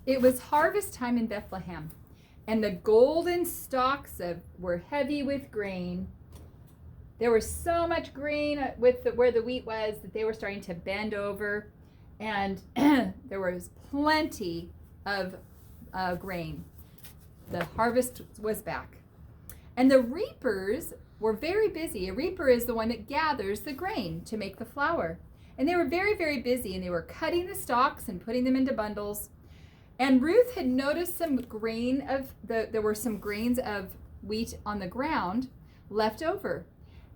It was harvest time in Bethlehem, and the golden stalks were heavy with grain. There was so much grain where the wheat was that they were starting to bend over, and there was plenty of grain. The harvest was back. And the reapers were very busy. A reaper is the one that gathers the grain to make the flour. And they were very, very busy, and they were cutting the stalks and putting them into bundles. And Ruth had noticed there were some grains of wheat on the ground left over.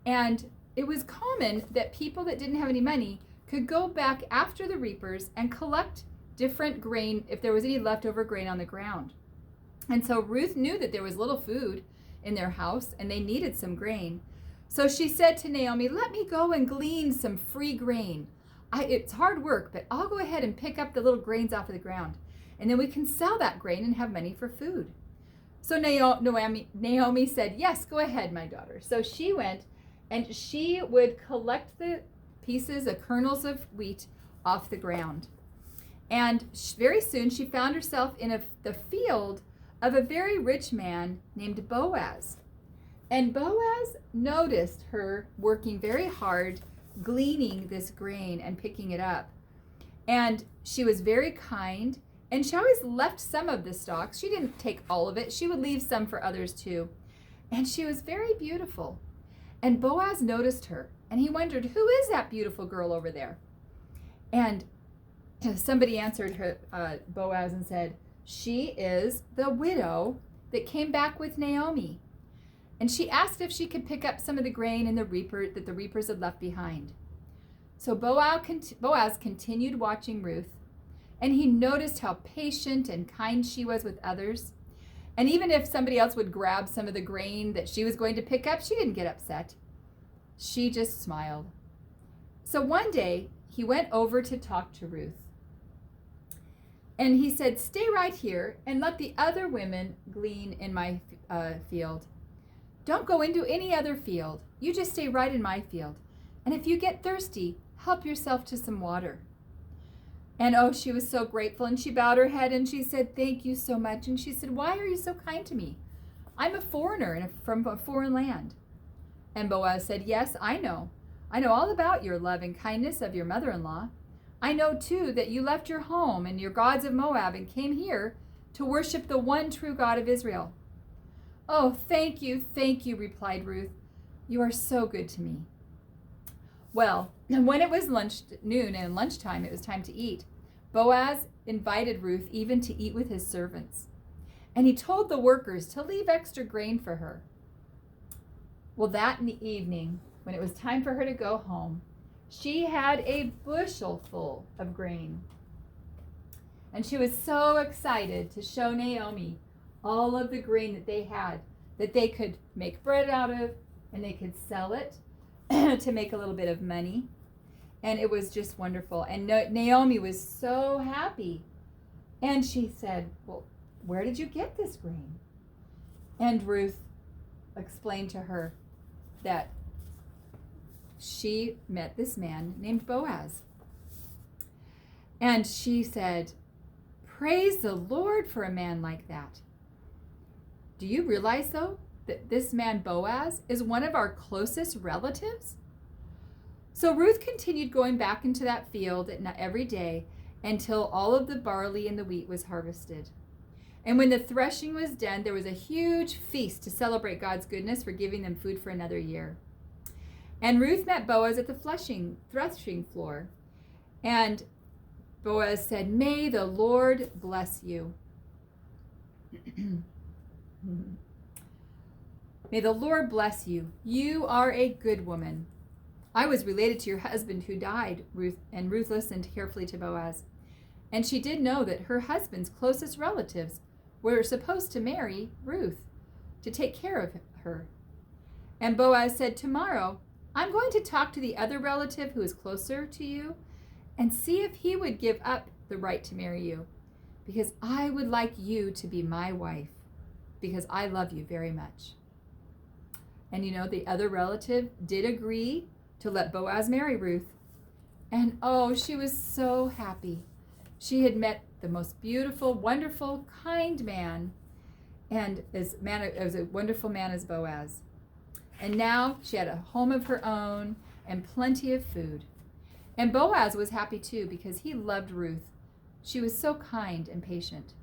And it was common that people that didn't have any money could go back after the reapers and collect different grain if there was any leftover grain on the ground. And so Ruth knew that there was little food in their house and they needed some grain. So she said to Naomi, "Let me go and glean some free grain. It's hard work, but I'll go ahead and pick up the little grains off of the ground. And then we can sell that grain and have money for food." So Naomi said, "Yes, go ahead, my daughter." So she went and she would collect the kernels of wheat off the ground. And very soon she found herself in the field of a very rich man named Boaz. And Boaz noticed her working very hard, gleaning this grain and picking it up. And she was very kind, and she always left some of the stalks. She didn't take all of it. She would leave some for others too. And she was very beautiful. And Boaz noticed her, and he wondered, "Who is that beautiful girl over there?" And somebody answered her, Boaz, and said, "She is the widow that came back with Naomi." And she asked if she could pick up some of the grain that the reapers had left behind. So Boaz continued watching Ruth, and he noticed how patient and kind she was with others. And even if somebody else would grab some of the grain that she was going to pick up, she didn't get upset. She just smiled. So one day, he went over to talk to Ruth. And he said, "Stay right here and let the other women glean in my field. Don't go into any other field. You just stay right in my field. And if you get thirsty, help yourself to some water." And she was so grateful, and she bowed her head and she said, "Thank you so much." And she said, "Why are you so kind to me? I'm a foreigner from a foreign land." And Boaz said, "Yes, I know. I know all about your love and kindness of your mother-in-law. I know too that you left your home and your gods of Moab and came here to worship the one true God of Israel." "Oh, thank you," replied Ruth. "You are so good to me." Well, when it was noon and lunchtime, it was time to eat. Boaz invited Ruth even to eat with his servants. And he told the workers to leave extra grain for her. Well, that evening, when it was time for her to go home, she had a bushel full of grain. And she was so excited to show Naomi all of the grain that they had, that they could make bread out of, and they could sell it to make a little bit of money. And it was just wonderful. And Naomi was so happy. And she said, "Well, where did you get this grain?" And Ruth explained to her that she met this man named Boaz. And she said, "Praise the Lord for a man like that. Do you realize, though, that this man Boaz is one of our closest relatives?" So Ruth continued going back into that field every day until all of the barley and the wheat was harvested. And when the threshing was done, there was a huge feast to celebrate God's goodness for giving them food for another year. And Ruth met Boaz at the threshing floor. And Boaz said, "May the Lord bless you." "May the Lord bless you. You are a good woman. I was related to your husband who died," and Ruth listened carefully to Boaz. And she did know that her husband's closest relatives were supposed to marry Ruth to take care of her. And Boaz said, "Tomorrow, I'm going to talk to the other relative who is closer to you and see if he would give up the right to marry you, because I would like you to be my wife, because I love you very much." And the other relative did agree to let Boaz marry Ruth. And she was so happy. She had met the most beautiful, wonderful, kind man, and as a wonderful man as Boaz. And now she had a home of her own and plenty of food. And Boaz was happy too because he loved Ruth. She was so kind and patient.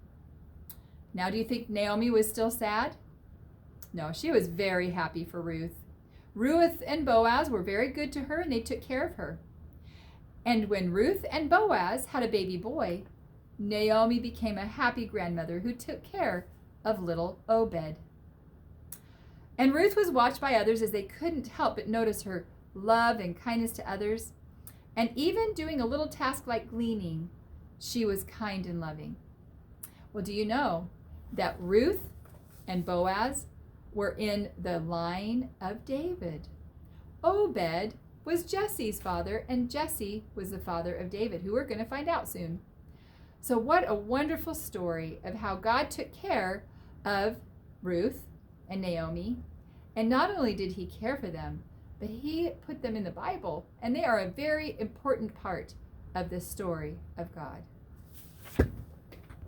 Now, do you think Naomi was still sad? No, she was very happy for Ruth. Ruth and Boaz were very good to her, and they took care of her. And when Ruth and Boaz had a baby boy, Naomi became a happy grandmother who took care of little Obed. And Ruth was watched by others as they couldn't help but notice her love and kindness to others. And even doing a little task like gleaning, she was kind and loving. Well, do you know that Ruth and Boaz were in the line of David? Obed was Jesse's father, and Jesse was the father of David, who we're going to find out soon. So what a wonderful story of how God took care of Ruth and Naomi. And not only did he care for them, but he put them in the Bible, and they are a very important part of the story of God.